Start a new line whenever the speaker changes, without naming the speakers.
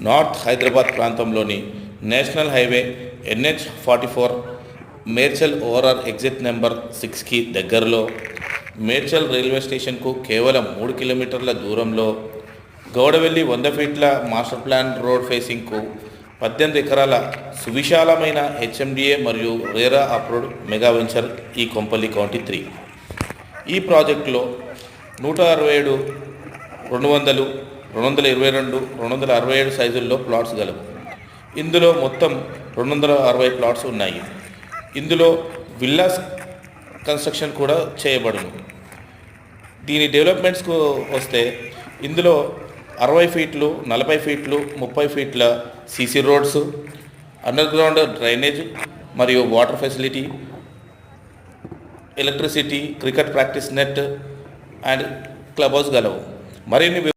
North Hyderabad ప్రాంతంలోని national highway NH-44 Medchal ORR exit number 6కి దగ్గరలో, మేడ్చల్ రైల్వే స్టేషన్కు కేవలం 3 కిలోమీటర్ల దూరంలో, గౌడవెల్లి 100 ఫీట్ల మాస్టర్ ప్లాన్ రోడ్ ఫేసింగ్కు 18 ఎకరాల సువిశాలమైన HMDA మరియు రేరా అప్రూవ్డ్ మెగా వెంచర్ ఈ కొంపల్లి కౌంటీ 3. ఈ ప్రాజెక్టులో 167, 200, 222, 267 సైజుల్లో ప్లాట్స్ గలవు. ఇందులో మొత్తం 260 ప్లాట్స్ ఉన్నాయి. ఇందులో విల్లాస్ కన్స్ట్రక్షన్ కూడా చేయబడును. దీని డెవలప్మెంట్స్కు వస్తే ఇందులో 60 ఫీట్లు, 40 ఫీట్లు, 30 ఫీట్ల సీసీ రోడ్స్, అండర్గ్రౌండ్ డ్రైనేజ్ మరియు water facility, electricity, cricket practice net and club house గలవు. మరిన్ని